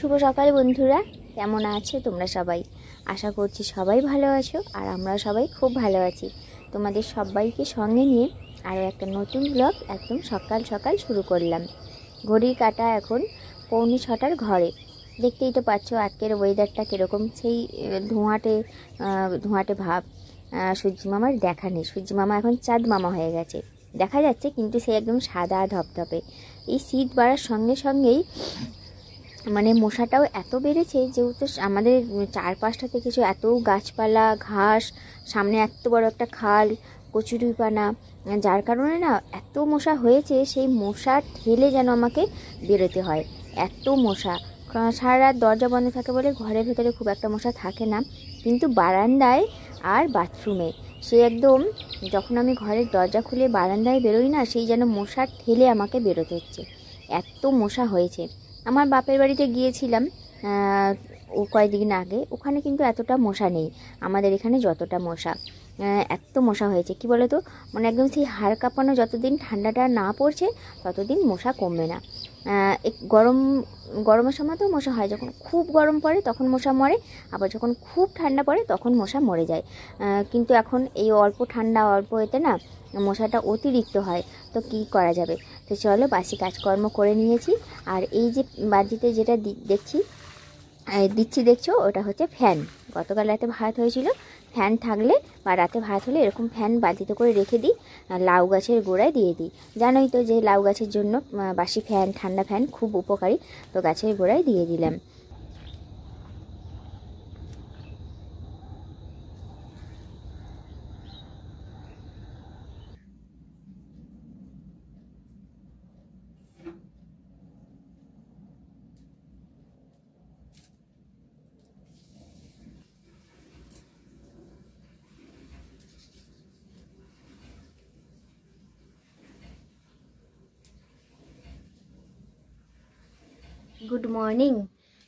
শুভ সকাল বন্ধুরা, কেমন আছো তোমরা সবাই? আশা করছি সবাই ভালো আছো আর আমরা সবাই খুব ভালো আছি। তোমাদের সবাইকে সঙ্গে নিয়ে আরও একটা নতুন ব্লগ একদম সকাল সকাল শুরু করলাম। ঘড়ির কাঁটা এখন 6:45 ঘরে। দেখতেই তো পাচ্ছ আজকের ওয়েদারটা কীরকম, সেই ধোঁয়াটে ভাব। সূর্য মামার দেখা নেই, সূর্য মামা এখন চাঁদ মামা হয়ে গেছে, দেখা যাচ্ছে কিন্তু সে একদম সাদা ধপধপে। এই শীত বাড়ার সঙ্গে সঙ্গেই মানে মশাটাও এত বেড়েছে, যেহেতু আমাদের চারপাশটাতে কিছু এত গাছপালা ঘাস, সামনে এত বড় একটা খাল, কচুরিপানা, যার কারণে না এত মশা হয়েছে। সেই মশা ঠেলে যেন আমাকে বেরোতে হয়, এত মশা। সারা রাত দরজা বন্ধ থাকে বলে ঘরের ভেতরে খুব একটা মশা থাকে না, কিন্তু বারান্দায় আর বাথরুমে সে একদম, যখন আমি ঘরের দরজা খুলে বারান্দায় বেরোই না, সেই যেন মশা ঠেলে আমাকে বেরোতে হচ্ছে, এত মশা হয়েছে। আমার বাপের বাড়িতে গিয়েছিলাম ও কয়েকদিন আগে, ওখানে কিন্তু এতটা মশা নেই, আমাদের এখানে যতটা মশা। এত মশা হয়েছে কি বলো তো, মানে একদম সেই হাড় কাঁপানো, যতদিন ঠান্ডাটা না পড়ছে ততদিন মশা কমবে না। গরমের সময় তো মশা হয়, যখন খুব গরম পড়ে তখন মশা মরে, আবার যখন খুব ঠান্ডা পড়ে তখন মশা মরে যায়। কিন্তু এখন এই অল্প ঠান্ডা অল্প এতে না মশাটা অতিরিক্ত হয়, তো কি করা যাবে। তো চলো বাসি কাজকর্ম করে নিয়েছি। আর এই যে বাড়িতে যেটা দেখছো ওটা হচ্ছে ফ্যান। গতকাল রাতে ভাত হয়েছিল, ফ্যান থাকলে বা রাতে ভাত হলে এরকম ফ্যান বালতিতে করে রেখে দিই, লাউ গাছের গোড়ায় দিয়ে দিই। জানোই তো যে লাউ গাছের জন্য বাসি ফ্যান, ঠান্ডা ফ্যান খুব উপকারী, তো গাছের গোড়ায় দিয়ে দিলাম। Good morning.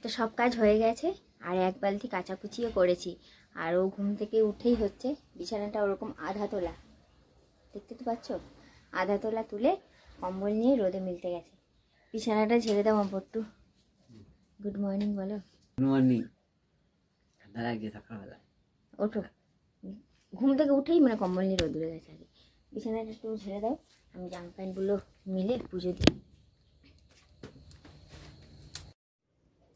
তো সব কাজ হয়ে গেছে, আর এক বালতি কাচাকুচিও করেছি। আর ও ঘুম থেকে উঠেই হচ্ছে বিছানাটা ওরকম আধা তোলা, দেখতে তো পাচ্ছ, আধা তোলা তুলে কম্বল নিয়ে রোদে মিলতে গেছে। বিছানাটা ঝেড়ে দাও পট্টু। গুড মর্নিং বলো। Good morning. সকালবেলা ওঠো, ঘুম থেকে উঠেই মানে কম্বল নিয়ে রোদ গেছে। আগে বিছানাটা একটু ঝেড়ে দাও, আমি জামা প্যান্টগুলো মিলে পুজো দিই।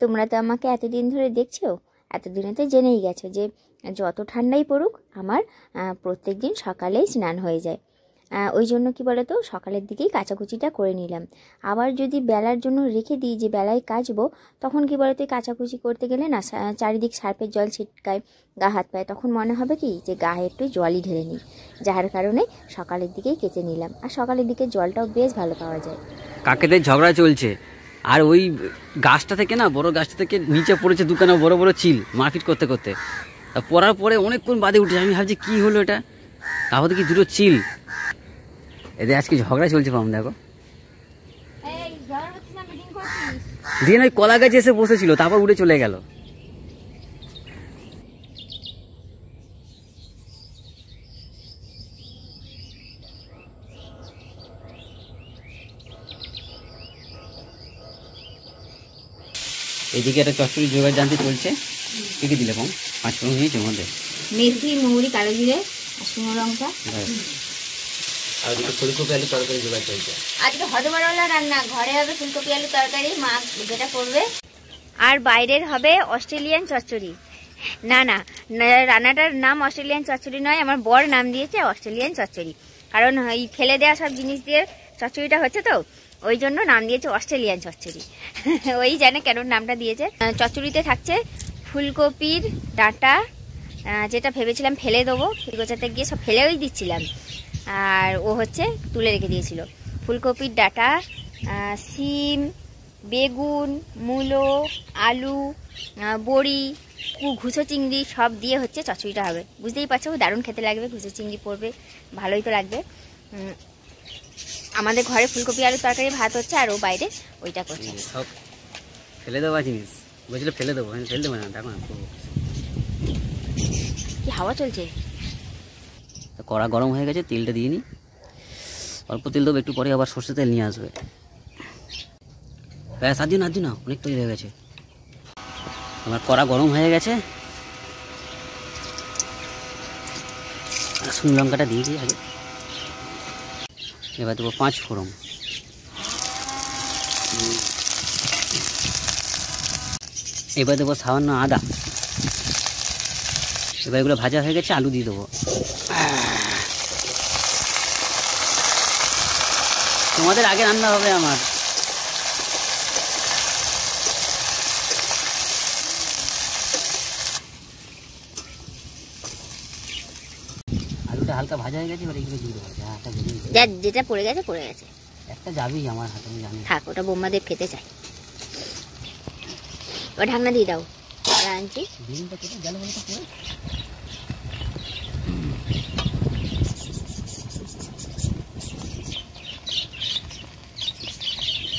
তোমরা তো আমাকে এতদিন ধরে দেখছো, এতদিনে তো জেনেই গেছো যে যত ঠান্ডাই পড়ুক আমার প্রত্যেক দিন সকালেই স্নান হয়ে যায়। ওই জন্য কি বলো তো, সকালের দিকেই কাচাকুচিটা করে নিলাম। আবার যদি বেলার জন্য রেখে দিই যে বেলায় কাচবো, তখন কি বলো তো কাচাকুচি করতে গেলে না চারিদিক সার্ফের জল ছিটকায় গা হাত পায়ে, তখন মনে হবে কি যে গায়ে একটু জলই ঢেলে নিই, যার কারণে সকালের দিকেই কেচে নিলাম। আর সকালের দিকে জলটাও বেশ ভালো পাওয়া যায়। কাকেদের ঝগড়া চলছে, আর ওই গাছটা থেকে না, বড় গাছটা থেকে নিচে পড়েছে দুখানা বড় বড় চিল, মারপিট করতে করতে। তা পড়ার পরে অনেকক্ষণ বাদে উঠেছে, আমি ভাবছি কী হলো এটা, তাহলে কি দুটো চিল। এদের আজকে ঝগড়া চলছে পাম, দেখো। দিয়ে ওই কলা গাছে এসে বসেছিল, তারপর উড়ে চলে গেল। এদিকে একটা চচ্চড়ি জোগাড় জানতে চলছে। কি কি দিলে কম? 5 ফোড়ন নিয়েছে মধ্যে, মেথি, মৌরি, কালো জিরে আর শুকনো লঙ্কা। আর ওদিকে ফুলকপি আলু তরকারি জোগাড় চলছে। আজকে হজমরলা রান্না, ঘরে হবে ফুলকপি আলু তরকারি, মা যেটা করবে। আর বাইরের হবে অস্ট্রেলিয়ান চচ্চড়ি। না না, রান্নাটার নাম অস্ট্রেলিয়ান চচ্চড়ি নয়, আমার বর নাম দিয়েছে অস্ট্রেলিয়ান চচ্চড়ি, কারণ এই ফেলে দেওয়া সব জিনিস দিয়ে চচ্চড়িটা হচ্ছে, তো ওই জন্য নাম দিয়েছে অস্ট্রেলিয়ান চচ্চড়ি। ওই জানে কেন নামটা দিয়েছে। চচ্চড়িতে থাকছে ফুলকপির ডাঁটা, যেটা ভেবেছিলাম ফেলে দেবো, গোছাতে গিয়ে সব ফেলেই দিচ্ছিলাম, আর ও হচ্ছে তুলে রেখে দিয়েছিল। ফুলকপির ডাঁটা, শিম, বেগুন, মূলো, আলু, বড়ি, ঘুষো চিংড়ি সব দিয়ে হচ্ছে চচ্চড়িটা হবে। বুঝতেই পারছো দারুণ খেতে লাগবে, ঘুষো চিংড়ি পড়বে, ভালোই তো লাগবে। আমাদের ঘরে ফুলকপি আলু তরকারি ভাত হচ্ছে, আর ও বাইরে ওইটা করছে। সব ফেলে দেওয়া জিনিস বলছিল, ফেলে দেবো, ফেলে দেবো না, দেখো না কি হাওয়া চলছে। কড়া গরম হয়ে গেছে, তেলটা দিয়ে নিই, অল্প তেল দেবো, একটু পরে আবার সর্ষে তেল নিয়ে আসবে। ব্যাস, আর দিন না, অনেক তৈরি হয়ে গেছে। আমার কড়া গরম হয়ে গেছে, শুকনো লঙ্কাটা দিয়ে দিই আগে। এবার দেবো 5 ফোড়ন, এবার দেবো সামান্য আদা। এবার এগুলো ভাজা হয়ে গেছে, আলু দিয়ে দেবো। তোমাদের আগে রান্না হবে আমার। আলুটা হালকা ভাজা হয়ে গেছে, এবার এগুলো দিয়ে দেবো। যেটা পড়ে গেছে পড়ে গেছে, একটা যাবেই আমার হাতে, আমি জানি। থাক, ওটা বোম্মাদের খেতে চাই। ওটা ঢাকনা দিয়ে দাও, আনছি। ডিমটা কেটে গেল বলে তো পড়ে।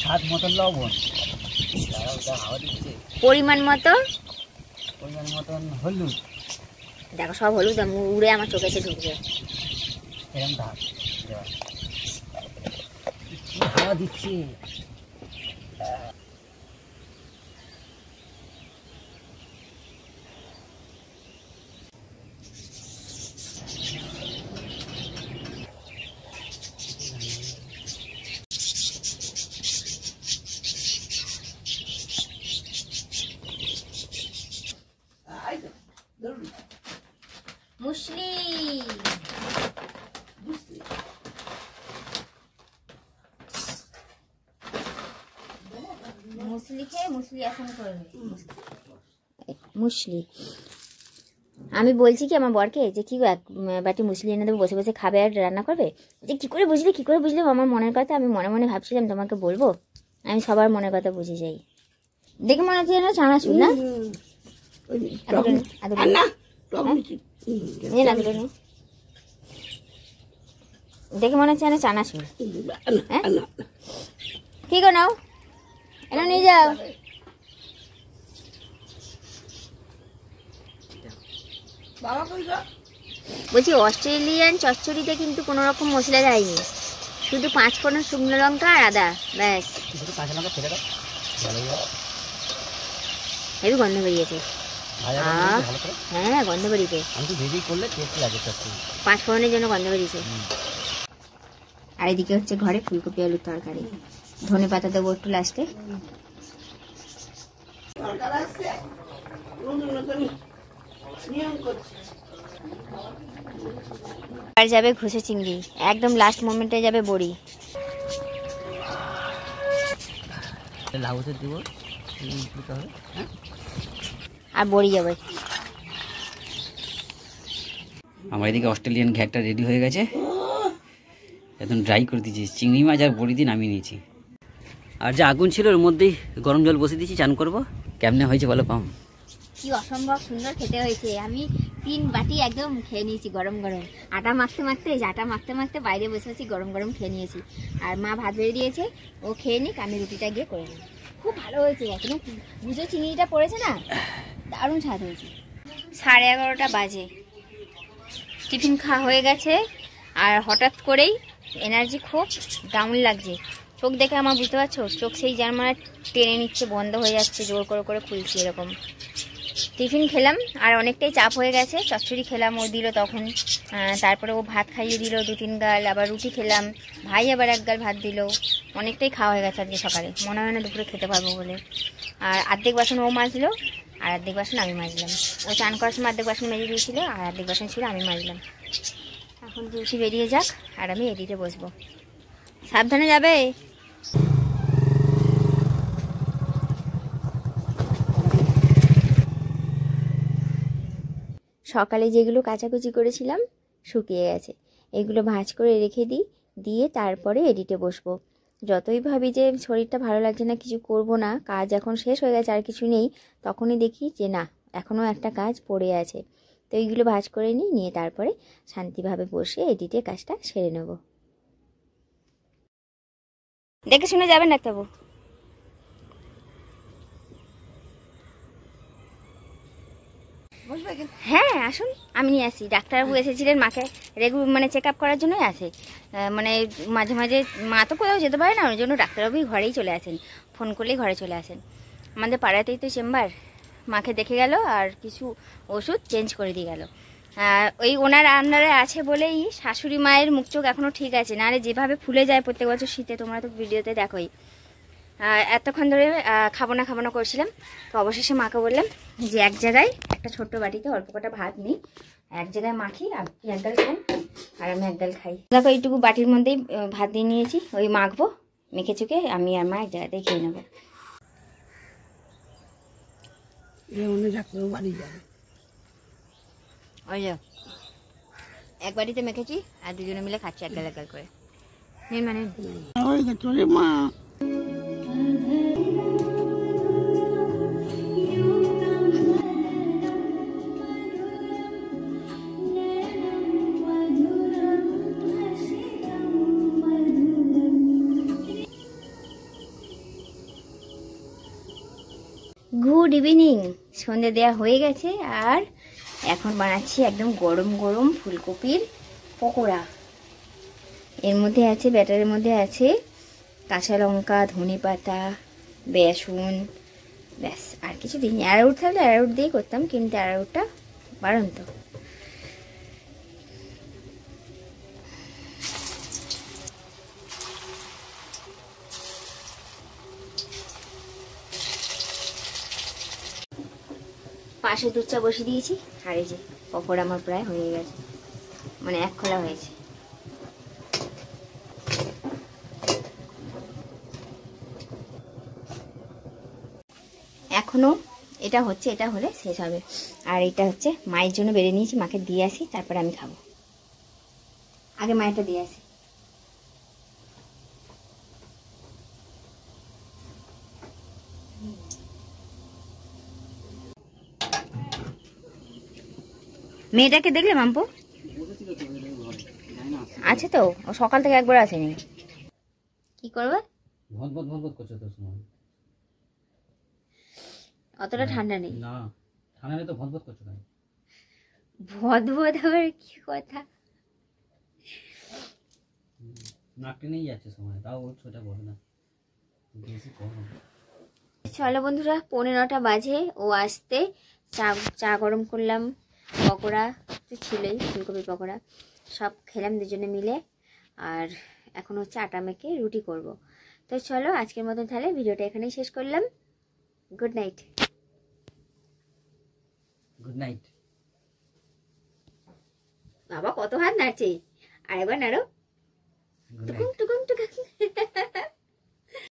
স্বাদ মতন লবণ, হাওয়া দিচ্ছে। পরিমাণ মতন হলুদ। দেখো সব হলুদ উড়ে আমার চোখে এসে ঢুকবে। এরকম ধাপ হাওয়া দিচ্ছে। মুসলি মুসলি খেয়ে মুসলি আসন করবে। মুসলি আমি বলছি কি আমার বরকে যে কি এক বাটি মুসলি এনে দেবো, বসে বসে খাবে আর রান্না করবে। যে কী করে বুঝলে আমার মনের কথা। আমি মনে মনে ভাবছিলাম তোমাকে বলবো, আমি সবার মনের কথা বুঝে যাই। দেখে মনে হচ্ছে যেন চানাচুর না, দেখে মনে হচ্ছে যেন চানাচুর। কি গো নাও, এটা নিয়ে যাও। বলছি অস্ট্রেলিয়ান চচ্চড়িতে কিন্তু কোনো রকম মশলা দেয়নি, শুধু 5 ফোড়ন, শুকনো লঙ্কা আর আদা, ব্যাস। হেবি গন্ধ বেরিয়েছে। হ্যাঁ গন্ধ বেরিয়েছে, 5 ফোড়নের জন্য গন্ধ বেরিয়েছে। আর এদিকে হচ্ছে ঘরে ফুলকপি আলুর তরকারি, ধনে পাতা দেবো একটু লাস্টে। আর যাবে ঘুষে চিংড়ি, একদম লাস্ট মোমেন্টে যাবে বড়ি। আর বড়ি যাবে। আমার এদিকে অস্ট্রেলিয়ান ঘ্যাটটা রেডি হয়ে গেছে, একদম ড্রাই করে দিয়েছি। চিংড়ি মাছ আর বড়ি দিয়ে নামিয়ে নিয়েছি। আর যে আগুন ছিল ওর মধ্যেই গরম জল বসিয়ে দিয়েছি, চান করবো। কেমনে হয়েছে বলো পাম? কি অসম্ভব সুন্দর খেতে হয়েছে। আমি 3 বাটি একদম খেয়ে নিয়েছি গরম গরম। আটা মাখতে মাখতে বাইরে বসে আছি, গরম গরম খেয়ে নিয়েছি। আর মা ভাত বেড়ে দিয়েছে, ও খেয়ে নিক, আমি রুটিটা গিয়ে করে নিই। খুব ভালো হয়েছে, এখনো বুঝো চিংড়িটা পড়েছে না, দারুণ স্বাদ হয়েছে। 11:30 বাজে, টিফিন খাওয়া হয়ে গেছে। আর হঠাৎ করেই এনার্জি খুব ডাউন লাগছে। চোখ দেখে আমার বুঝতে পারছো, চোখ সেই যার মানে টেনে নিচ্ছে, বন্ধ হয়ে যাচ্ছে, জোর করে খুলছি এরকম। টিফিন খেলাম আর অনেকটাই চাপ হয়ে গেছে। চচ্চড়ি খেলাম, ও দিল তখন, তারপরে ও ভাত খাইয়ে দিল 2-3 গাল, আবার রুটি খেলাম, ভাই আবার 1 গাল ভাত দিল। অনেকটাই খাওয়া হয়ে গেছে আজকে সকালে, মনে হয় না দুপুরে খেতে পারবো বলে। আর অর্ধেক বাসন ও মাজলো আর অর্ধেক বাসন আমি মাজলাম। ও চান করার সময় অর্ধেক বাসন মেজে দিয়েছিল আর অর্ধেক বাসন ছিল আমি মাজলাম। এখন রুটি বেরিয়ে যাক আর আমি এডিটে বসবো। সাবধানে যাবে। সকালে যেগুলো কাচাকুচি করেছিলাম শুকিয়ে গেছে, এগুলো ভাঁজ করে রেখে দিই, দিয়ে তারপরে এডিটে বসবো। যতই ভাবি যে শরীরটা ভালো লাগছে না, কিছু করব না, কাজ এখন শেষ হয়ে গেছে আর কিছু নেই, তখনই দেখি যে না, এখনও একটা কাজ পড়ে আছে। তো এইগুলো ভাঁজ করে নিয়ে তারপরে শান্তিভাবে বসে এডিটে কাজটা সেরে নেব। দেখে শুনে যাবেন ডাক্তারবাবু। হ্যাঁ আসুন, আমি নিয়ে আসি। ডাক্তারবাবু এসেছিলেন মাকে মানে চেক আপ করার জন্যই আসে। মানে মাঝে মাঝে মা তো কোথাও যেতে পারে না, ওই জন্য ডাক্তারবাবুই ঘরেই চলে আসেন, ফোন করলেই ঘরে চলে আসেন। আমাদের পাড়াতেই তো চেম্বার, মাকে দেখে গেল আর কিছু ওষুধ চেঞ্জ করে দিয়ে গেল। ওই ওনার আন্ডারে আছে বলেই শাশুড়ি মায়ের মুখ চোখ এখনও ঠিক আছে, নাহলে যেভাবে ফুলে যায় প্রত্যেক বছর শীতে, তোমরা তো ভিডিওতে দেখোই। এতক্ষণ ধরে খাবো না করছিলাম, তো অবশেষে মাকে বললাম যে এক জায়গায় একটা ছোট্ট বাটিতে অল্প কটা ভাত নিই, এক জায়গায় মাখি, আপনি এক গাল খান আর আমি এক গাল খাই। দেখো এইটুকু বাটির মধ্যেই ভাত দিয়ে নিয়েছি, ওই মাখবো, মেখে চুকে আমি আর মা এক জায়গাতেই খেয়ে নেবো। ওই যে এক বাড়িতে মেখেছি আর দুজনে মিলে খাচ্ছি এক গাল করে। মানে মা গুড ইভিনিং, সন্ধে দেওয়া হয়ে গেছে আর এখন বানাচ্ছি একদম গরম গরম ফুলকপির পকোড়া। এর মধ্যে আছে, ব্যাটারের মধ্যে আছে কাঁচা লঙ্কা, ধনে পাতা, বেসন, ব্যাস আর কিছু দিইনি। অ্যারারুট থাকলে অ্যারারুট দিয়ে করতাম, কিন্তু অ্যারারুটটা বাড়ন্ত। পাশে দুধ চা বসিয়ে দিয়েছি আর এই যে পকোড়া আমার প্রায় হয়ে গেছে, মানে এক খোলা হয়েছে। এখনো এটা হচ্ছে, এটা হলে শেষ হবে। আর এটা হচ্ছে মায়ের জন্য বেড়ে নিয়েছি, মাকে দিয়ে আসি তারপরে আমি খাবো। আগে মায়েরটা দিয়ে আসি। মেয়েটাকে দেখলে মাম্পু আছে তো, ও সকাল থেকে একবার আসেনি। কি করবে? অতটা ঠান্ডা নেই। না ঠান্ডা নেই তো ভদভদ করছো কেন? ভদভদ আবার কি কথা? নাক টেনেই যাচ্ছে সময়, তাও সেটা বলে না। চলো বন্ধুরা, 11:15 বাজে, ও আসতে চা গরম করলাম, পকোড়া তো ছিলই, ফুলকপির পকোড়া সব খেলাম দুজনে মিলে। আর এখন হচ্ছে আটা মেখে রুটি করব। তো চলো আজকের মতো তাহলে ভিডিওটা এখানেই শেষ করলাম। Good night. Good night. বাবা কত হাত নাচে, আর একবার নাড়ো, টুকুম টুকুম টুকুম।